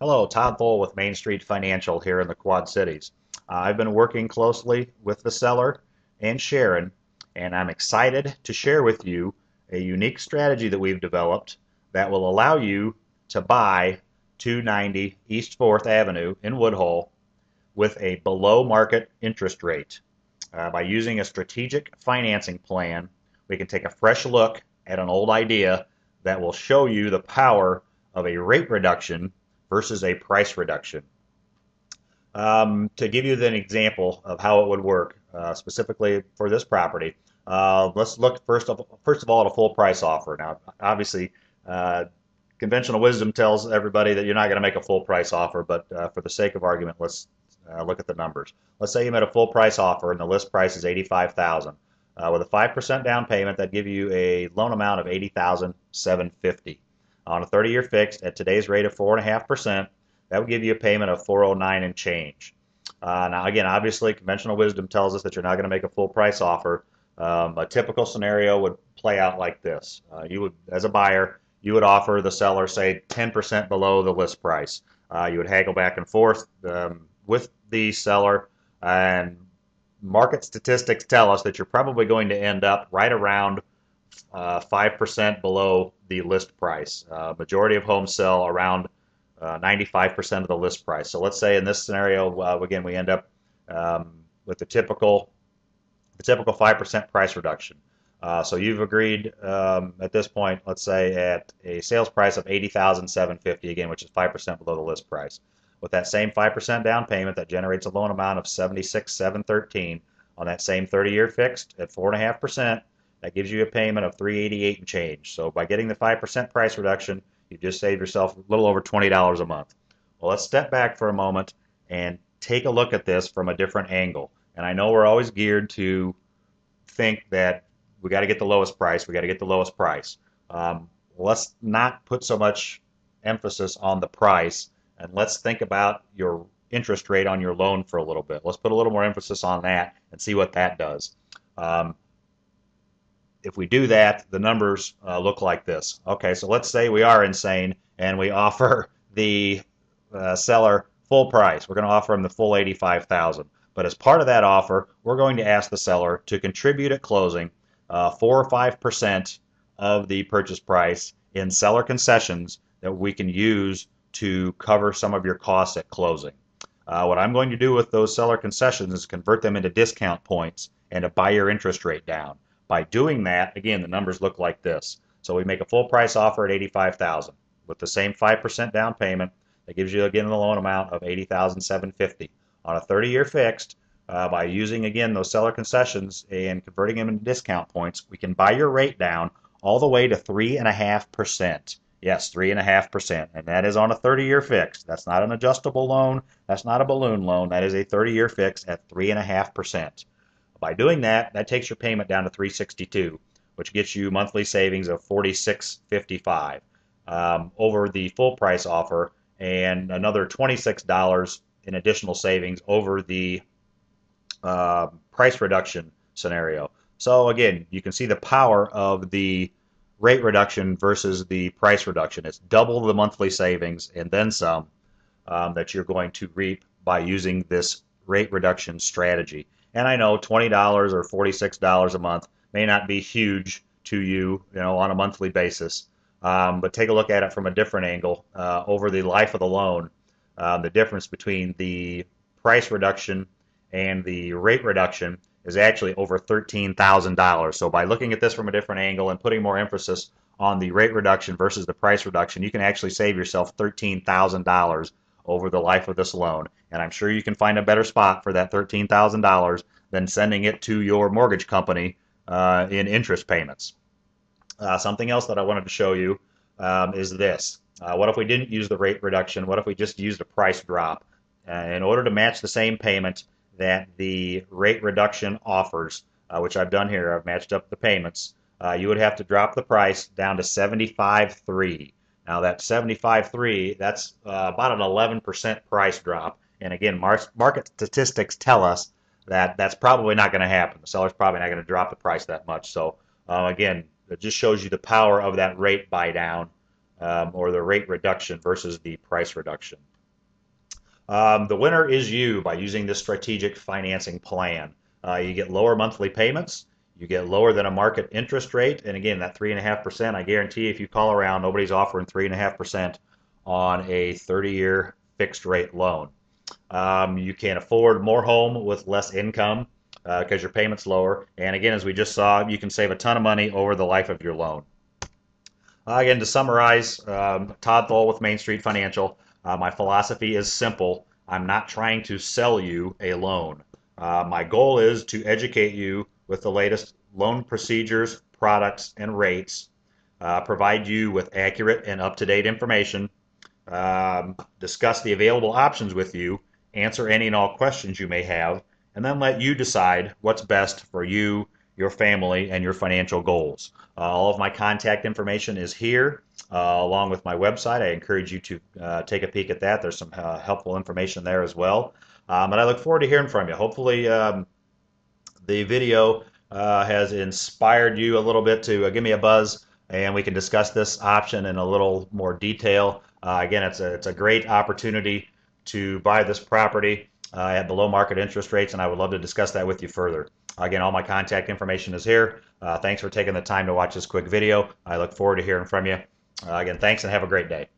Hello, Todd Bull with Main Street Financial here in the Quad Cities. I've been working closely with the seller and Sharon, and I'm excited to share with you a unique strategy that we've developed that will allow you to buy 290 East 4th Avenue in Woodhull with a below market interest rate. By using a strategic financing plan, we can take a fresh look at an old idea that will show you the power of a rate reduction versus a price reduction. To give you an example of how it would work, specifically for this property, let's look first of all at a full price offer. Now, obviously, uh, conventional wisdom tells everybody that you're not going to make a full price offer, but for the sake of argument, let's look at the numbers. Let's say you made a full price offer and the list price is 85,000. With a 5% down payment, that give you a loan amount of 80,750. On a 30-year fixed at today's rate of 4.5%, that would give you a payment of 409 and change. Now, again, obviously, conventional wisdom tells us that you're not going to make a full price offer. A typical scenario would play out like this: you would, as a buyer, you would offer the seller, say, 10% below the list price. You would haggle back and forth with the seller, and market statistics tell us that you're probably going to end up right around 5% below the list price. Majority of homes sell around 95% of the list price. So let's say in this scenario, again, we end up with the typical 5% price reduction. So you've agreed at this point, let's say at a sales price of 80,750 again, which is 5% below the list price. With that same 5% down payment, that generates a loan amount of 76,713 on that same 30-year fixed at 4.5%. That gives you a payment of 388 and change. So by getting the 5% price reduction, you just save yourself a little over $20 a month. Well, let's step back for a moment and take a look at this from a different angle. And I know we're always geared to think that we got to get the lowest price. We got to get the lowest price. Let's not put so much emphasis on the price, and let's think about your interest rate on your loan for a little bit. Let's put a little more emphasis on that and see what that does. Um, if we do that, the numbers look like this. Okay, so let's say we are insane and we offer the seller full price. We're going to offer him the full 85,000. But as part of that offer, we're going to ask the seller to contribute at closing 4 or 5% of the purchase price in seller concessions that we can use to cover some of your costs at closing. What I'm going to do with those seller concessions is convert them into discount points and to buy your interest rate down. By doing that, again, the numbers look like this. So we make a full price offer at 85,000 with the same 5% down payment. That gives you again the loan amount of 80,750 on a 30-year fixed. By using again those seller concessions and converting them into discount points, we can buy your rate down all the way to 3.5%. Yes, 3.5%, and that is on a 30-year fix. That's not an adjustable loan. That's not a balloon loan. That is a 30-year fix at 3.5%. By doing that, that takes your payment down to 362, which gets you monthly savings of 46.55 over the full price offer, and another $26 in additional savings over the price reduction scenario. So again, you can see the power of the rate reduction versus the price reduction. It's double the monthly savings and then some that you're going to reap by using this rate reduction strategy. And I know $20 or $46 a month may not be huge to you, on a monthly basis, but take a look at it from a different angle. Over the life of the loan, the difference between the price reduction and the rate reduction is actually over $13,000. So by looking at this from a different angle and putting more emphasis on the rate reduction versus the price reduction, you can actually save yourself $13,000 over the life of this loan. And I'm sure you can find a better spot for that $13,000 than sending it to your mortgage company in interest payments. Something else that I wanted to show you is this. What if we didn't use the rate reduction? What if we just used a price drop? In order to match the same payment that the rate reduction offers, which I've done here, I've matched up the payments, you would have to drop the price down to 75.3. Now that 75.3, that's about an 11% price drop. And again, market statistics tell us that that's probably not going to happen. The seller's probably not going to drop the price that much. So again, it just shows you the power of that rate buy down or the rate reduction versus the price reduction. The winner is you by using this strategic financing plan. You get lower monthly payments. You get lower than a market interest rate. And again, that 3.5%, I guarantee if you call around, nobody's offering 3.5% on a 30-year fixed rate loan. You can afford more home with less income because your payment's lower. And again, as we just saw, you can save a ton of money over the life of your loan. Again, to summarize, Todd Thole with Main Street Financial. My philosophy is simple. I'm not trying to sell you a loan. My goal is to educate you with the latest loan procedures, products, and rates, provide you with accurate and up-to-date information, discuss the available options with you, answer any and all questions you may have, and then let you decide what's best for you, your family, and your financial goals. All of my contact information is here, along with my website. I encourage you to take a peek at that. There's some helpful information there as well. And I look forward to hearing from you. Hopefully, the video has inspired you a little bit to give me a buzz, and we can discuss this option in a little more detail. Again, it's a great opportunity to buy this property at below market interest rates, and I would love to discuss that with you further. Again, all my contact information is here. Thanks for taking the time to watch this quick video. I look forward to hearing from you. Again, thanks and have a great day.